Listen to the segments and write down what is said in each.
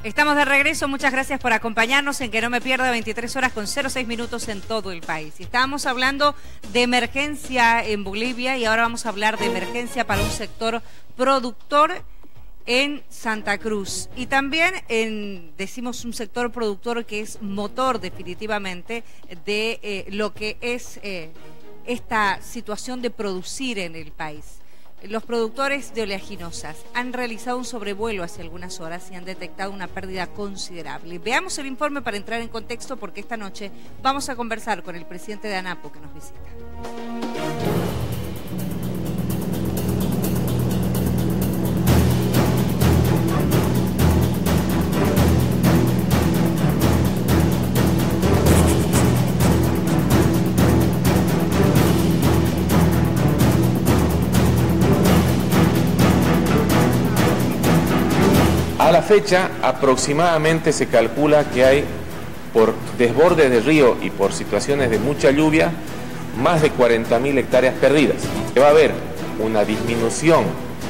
Estamos de regreso, muchas gracias por acompañarnos en Que No Me Pierda, 23 horas con 06 minutos en todo el país. Estábamos hablando de emergencia en Bolivia y ahora vamos a hablar de emergencia para un sector productor en Santa Cruz. Y también decimos un sector productor que es motor definitivamente de lo que es esta situación de producir en el país. Los productores de oleaginosas han realizado un sobrevuelo hace algunas horas y han detectado una pérdida considerable. Veamos el informe para entrar en contexto, porque esta noche vamos a conversar con el presidente de ANAPO que nos visita. A la fecha, aproximadamente se calcula que hay, por desbordes de río y por situaciones de mucha lluvia, más de 40.000 hectáreas perdidas. Va a haber una disminución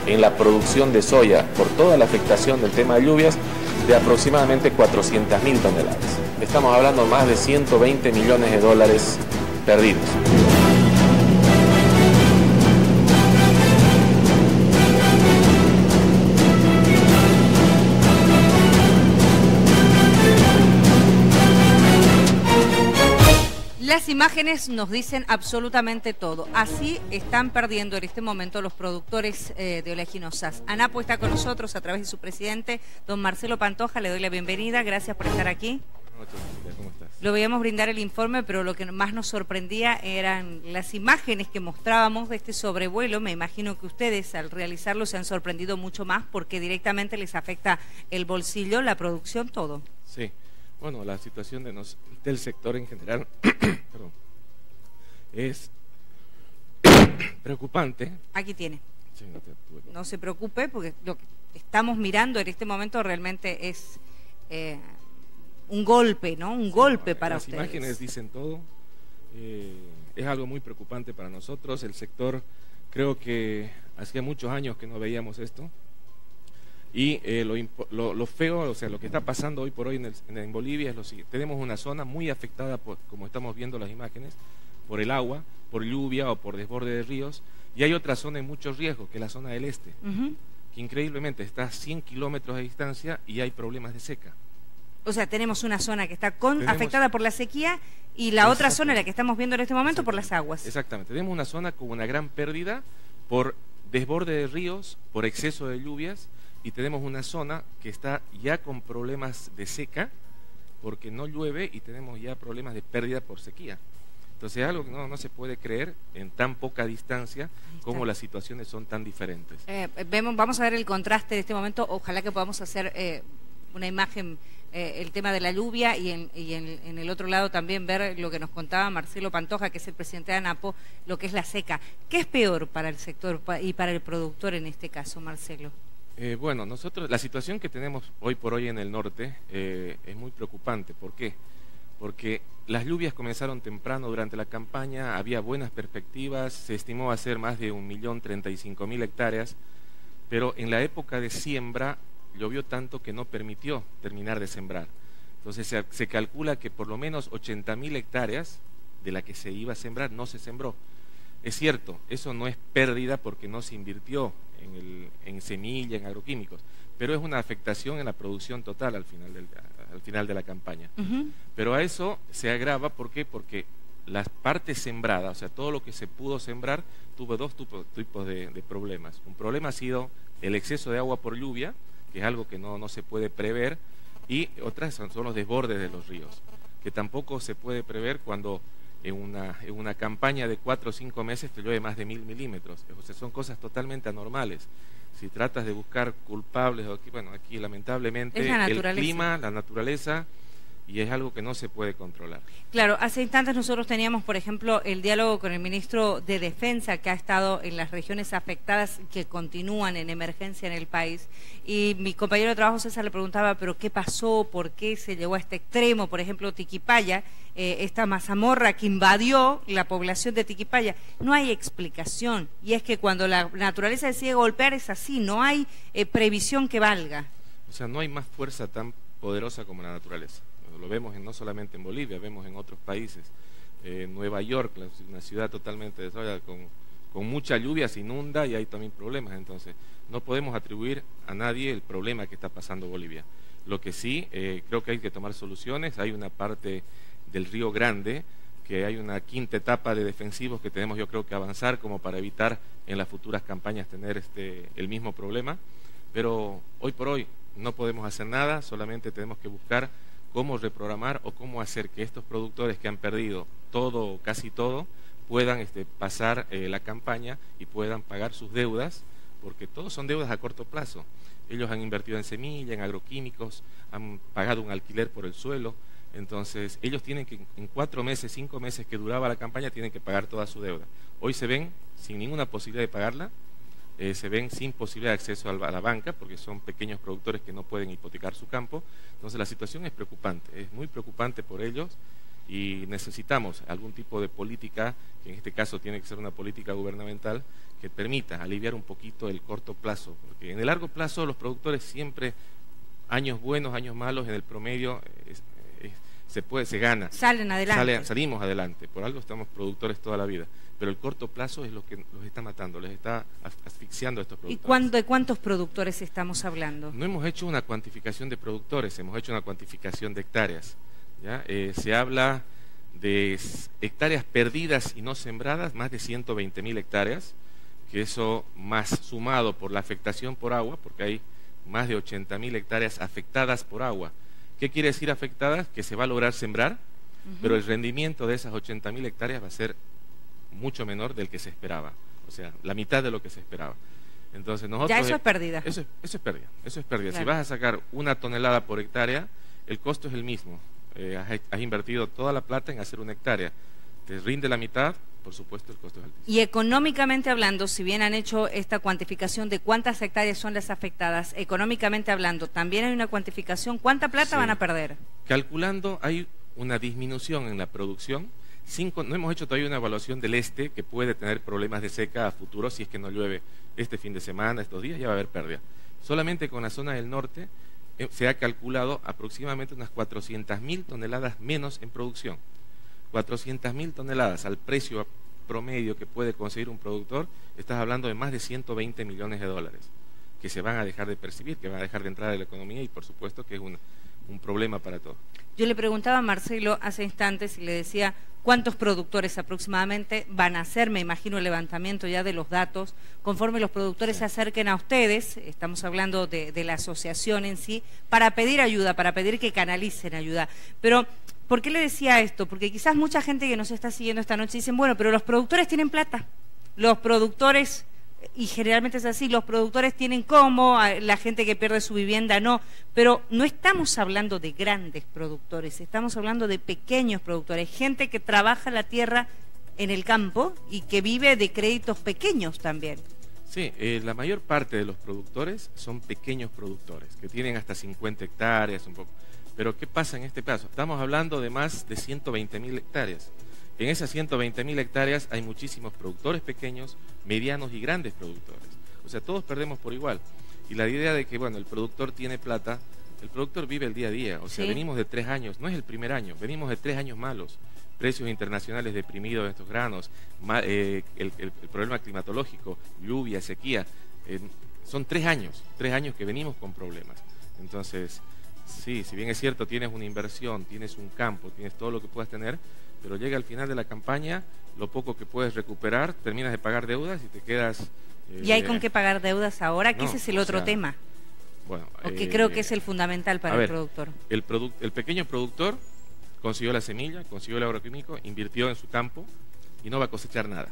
en la producción de soya por toda la afectación del tema de lluvias de aproximadamente 400.000 toneladas. Estamos hablando de más de 120 millones de dólares perdidos. Las imágenes nos dicen absolutamente todo. Así están perdiendo en este momento los productores de oleaginosas. ANAPO está con nosotros a través de su presidente, don Marcelo Pantoja. Le doy la bienvenida. Gracias por estar aquí. Buenas noches, Cecilia. ¿Cómo estás? Lo veíamos brindar el informe, pero lo que más nos sorprendía eran las imágenes que mostrábamos de este sobrevuelo. Me imagino que ustedes al realizarlo se han sorprendido mucho más porque directamente les afecta el bolsillo, la producción, todo. Sí. Bueno, la situación del sector en general perdón, es preocupante. Aquí tiene. Sí, no se preocupe, porque lo que estamos mirando en este momento realmente es un golpe, ¿no? Un golpe para ustedes. Las imágenes dicen todo. Es algo muy preocupante para nosotros. El sector, creo que hacía muchos años que no veíamos esto. Y lo feo, o sea, lo que está pasando hoy por hoy en Bolivia es lo siguiente. Tenemos una zona muy afectada, como estamos viendo las imágenes, por el agua, por lluvia o por desborde de ríos. Y hay otra zona en mucho riesgo, que es la zona del este, que increíblemente está a 100 kilómetros de distancia y hay problemas de seca. O sea, tenemos una zona que está afectada por la sequía y la otra zona, la que estamos viendo en este momento, por las aguas. Exactamente. Tenemos una zona con una gran pérdida por desborde de ríos, por exceso de lluvias. Y tenemos una zona que está ya con problemas de seca porque no llueve y tenemos ya problemas de pérdida por sequía. Entonces es algo que no se puede creer en tan poca distancia como las situaciones son tan diferentes. Vamos a ver el contraste de este momento. Ojalá que podamos hacer una imagen, el tema de la lluvia y en el otro lado también ver lo que nos contaba Marcelo Pantoja, que es el presidente de ANAPO, lo que es la seca. ¿Qué es peor para el sector y para el productor en este caso, Marcelo? Bueno, la situación que tenemos hoy por hoy en el norte es muy preocupante. ¿Por qué? Porque las lluvias comenzaron temprano durante la campaña, había buenas perspectivas, se estimó hacer más de 1.035.000 hectáreas, pero en la época de siembra llovió tanto que no permitió terminar de sembrar. Entonces se calcula que por lo menos 80.000 hectáreas de la que se iba a sembrar no se sembró. Es cierto, eso no es pérdida porque no se invirtió en semilla, en agroquímicos, pero es una afectación en la producción total al final de la campaña. Pero a eso se agrava, ¿por qué? Porque las partes sembradas, o sea, todo lo que se pudo sembrar, tuvo dos tipos de problemas. Un problema ha sido el exceso de agua por lluvia, que es algo que no se puede prever, y otras son los desbordes de los ríos, que tampoco se puede prever cuando en una campaña de 4 o 5 meses te llueve más de 1.000 milímetros. O sea, son cosas totalmente anormales. Si tratas de buscar culpables, bueno, aquí lamentablemente el clima, la naturaleza y es algo que no se puede controlar. Claro, hace instantes nosotros teníamos, por ejemplo, el diálogo con el ministro de Defensa que ha estado en las regiones afectadas que continúan en emergencia en el país, y mi compañero de trabajo César le preguntaba, pero ¿qué pasó? ¿Por qué se llegó a este extremo? Por ejemplo, Tiquipaya, esta mazamorra que invadió la población de Tiquipaya, no hay explicación, y es que cuando la naturaleza decide golpear es así, no hay previsión que valga. O sea, no hay más fuerza tan poderosa como la naturaleza. Lo vemos no solamente en Bolivia, vemos en otros países. Nueva York, una ciudad totalmente desarrollada, con mucha lluvia se inunda y hay también problemas. Entonces, no podemos atribuir a nadie el problema que está pasando Bolivia. Lo que sí, creo que hay que tomar soluciones. Hay una parte del Río Grande, que hay una quinta etapa de defensivos que tenemos, yo creo, que avanzar como para evitar en las futuras campañas tener el mismo problema. Pero hoy por hoy no podemos hacer nada, solamente tenemos que buscar cómo reprogramar o cómo hacer que estos productores que han perdido todo o casi todo puedan pasar la campaña y puedan pagar sus deudas, porque todos son deudas a corto plazo. Ellos han invertido en semilla, en agroquímicos, han pagado un alquiler por el suelo, entonces ellos tienen que en 4 meses, 5 meses que duraba la campaña, tienen que pagar toda su deuda. Hoy se ven sin ninguna posibilidad de pagarla, se ven sin posibilidad de acceso a la banca, porque son pequeños productores que no pueden hipotecar su campo. Entonces la situación es preocupante, es muy preocupante por ellos, y necesitamos algún tipo de política, que en este caso tiene que ser una política gubernamental, que permita aliviar un poquito el corto plazo, porque en el largo plazo los productores siempre, años buenos, años malos, en el promedio se gana. Salen adelante. Salimos adelante, por algo estamos productores toda la vida. Pero el corto plazo es lo que los está matando, les está asfixiando a estos productores. ¿Y de cuántos productores estamos hablando? No hemos hecho una cuantificación de productores, hemos hecho una cuantificación de hectáreas. ¿Ya? Se habla de hectáreas perdidas y no sembradas, más de 120.000 hectáreas, que eso más sumado por la afectación por agua, porque hay más de 80.000 hectáreas afectadas por agua. ¿Qué quiere decir afectadas? Que se va a lograr sembrar, pero el rendimiento de esas 80.000 hectáreas va a ser mucho menor del que se esperaba, o sea, la mitad de lo que se esperaba. Entonces nosotros... Ya eso es pérdida. Eso es pérdida, eso es pérdida. Claro. Si vas a sacar 1 tonelada por hectárea, el costo es el mismo. Has invertido toda la plata en hacer 1 hectárea. Te rinde la mitad, por supuesto el costo es altísimo. Y económicamente hablando, si bien han hecho esta cuantificación de cuántas hectáreas son las afectadas, económicamente hablando, también hay una cuantificación, ¿cuánta plata van a perder? Calculando, hay una disminución en la producción. No hemos hecho todavía una evaluación del que puede tener problemas de seca a futuro si es que no llueve este fin de semana, estos días, ya va a haber pérdida. Solamente con la zona del norte se ha calculado aproximadamente unas 400.000 toneladas menos en producción. 400.000 toneladas al precio promedio que puede conseguir un productor, estás hablando de más de 120 millones de dólares que se van a dejar de percibir, que van a dejar de entrar a la economía, y por supuesto que es un problema para todos. Yo le preguntaba a Marcelo hace instantes y le decía cuántos productores aproximadamente van a hacer, me imagino, el levantamiento ya de los datos, conforme los productores se acerquen a ustedes, estamos hablando de la asociación en sí, para pedir ayuda, para pedir que canalicen ayuda. Pero, ¿por qué le decía esto? Porque quizás mucha gente que nos está siguiendo esta noche dicen, bueno, pero los productores tienen plata, los productores... Y generalmente es así, los productores tienen cómo, la gente que pierde su vivienda no, pero no estamos hablando de grandes productores, estamos hablando de pequeños productores, gente que trabaja la tierra en el campo y que vive de créditos pequeños también. Sí, la mayor parte de los productores son pequeños productores, que tienen hasta 50 hectáreas, un poco. Pero ¿qué pasa en este caso? Estamos hablando de más de 120.000 hectáreas. En esas 120.000 hectáreas hay muchísimos productores pequeños, medianos y grandes productores. O sea, todos perdemos por igual. Y la idea de que, bueno, el productor tiene plata, el productor vive el día a día. O sea, venimos de 3 años, no es el primer año, venimos de 3 años malos. Precios internacionales deprimidos de estos granos, el problema climatológico, lluvia, sequía. Son 3 años que venimos con problemas. Entonces, sí, si bien es cierto, tienes una inversión, tienes un campo, tienes todo lo que puedas tener, pero llega al final de la campaña, lo poco que puedes recuperar, terminas de pagar deudas y te quedas... ¿Y hay con qué pagar deudas ahora? Que ese es el otro tema. Bueno, que creo que es el fundamental para el productor. El pequeño productor consiguió la semilla, consiguió el agroquímico, invirtió en su campo y no va a cosechar nada.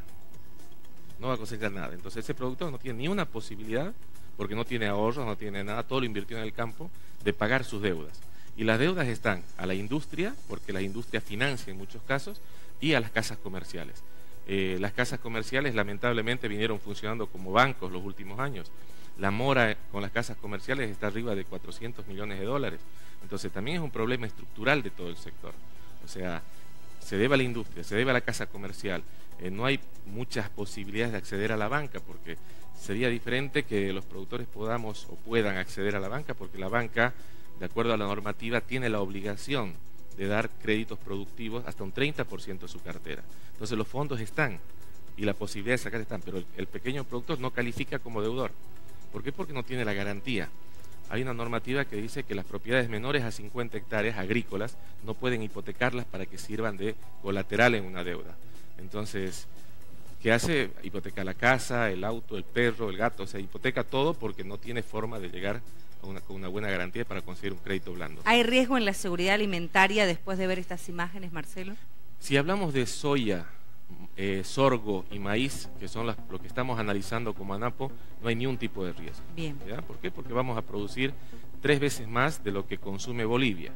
No va a cosechar nada. Entonces ese productor no tiene ni una posibilidad, porque no tiene ahorros, no tiene nada, todo lo invirtió en el campo, de pagar sus deudas. Y las deudas están a la industria, porque la industria financia en muchos casos, y a las casas comerciales. Las casas comerciales lamentablemente vinieron funcionando como bancos los últimos años. La mora con las casas comerciales está arriba de 400 millones de dólares. Entonces también es un problema estructural de todo el sector. O sea, se debe a la industria, se debe a la casa comercial. No hay muchas posibilidades de acceder a la banca, porque sería diferente que los productores podamos o puedan acceder a la banca, porque la banca, de acuerdo a la normativa, tiene la obligación de dar créditos productivos hasta un 30% de su cartera. Entonces los fondos están y la posibilidad de sacar están, pero el pequeño productor no califica como deudor. ¿Por qué? Porque no tiene la garantía. Hay una normativa que dice que las propiedades menores a 50 hectáreas agrícolas no pueden hipotecarlas para que sirvan de colateral en una deuda. Entonces, ¿qué hace? Hipoteca la casa, el auto, el perro, el gato, o sea, hipoteca todo porque no tiene forma de llegar con una buena garantía para conseguir un crédito blando. ¿Hay riesgo en la seguridad alimentaria después de ver estas imágenes, Marcelo? Si hablamos de soya, sorgo y maíz, que son lo que estamos analizando como ANAPO, no hay ni un tipo de riesgo. Bien. ¿Ya? ¿Por qué? Porque vamos a producir 3 veces más de lo que consume Bolivia.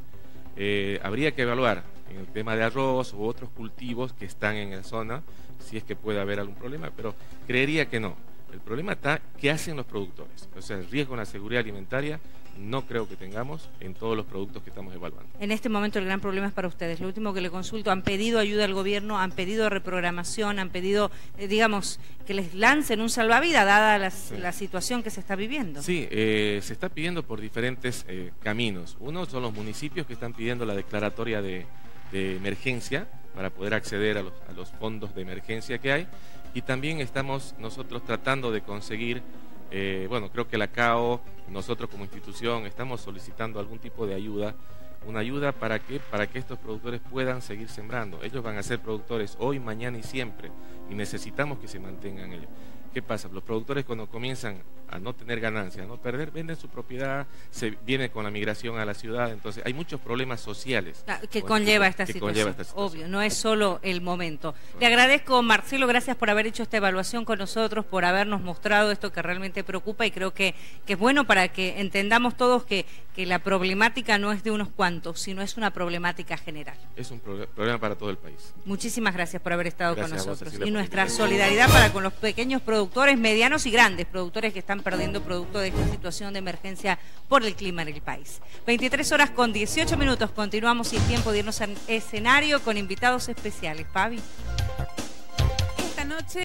Habría que evaluar en el tema de arroz u otros cultivos que están en la zona, si es que puede haber algún problema, pero creería que no. El problema está qué hacen los productores. O sea, el riesgo en la seguridad alimentaria no creo que tengamos en todos los productos que estamos evaluando. En este momento el gran problema es para ustedes. Lo último que le consulto, ¿han pedido ayuda al gobierno? ¿Han pedido reprogramación? ¿Han pedido, digamos, que les lancen un salvavidas dada la situación que se está viviendo? Sí, se está pidiendo por diferentes caminos. Uno son los municipios que están pidiendo la declaratoria de emergencia para poder acceder a los fondos de emergencia que hay. Y también estamos nosotros tratando de conseguir, bueno, creo que la CAO, nosotros como institución, estamos solicitando algún tipo de ayuda, una ayuda para que estos productores puedan seguir sembrando. Ellos van a ser productores hoy, mañana y siempre, y necesitamos que se mantengan ellos. ¿Qué pasa? Los productores cuando comienzan a no tener ganancias, a no perder, venden su propiedad, se viene con la migración a la ciudad, entonces hay muchos problemas sociales que conlleva esta situación. Obvio, no es solo el momento. Le agradezco, Marcelo, gracias por haber hecho esta evaluación con nosotros, por habernos mostrado esto que realmente preocupa, y creo que es bueno para que entendamos todos que la problemática no es de unos cuantos, sino es una problemática general. Es un problema para todo el país. Muchísimas gracias por haber estado con nosotros. Cecilia, y nuestra solidaridad para con los pequeños productores, medianos y grandes productores que están perdiendo producto de esta situación de emergencia por el clima en el país. 23:18. Continuamos sin tiempo de irnos al escenario con invitados especiales. Fabi. Esta noche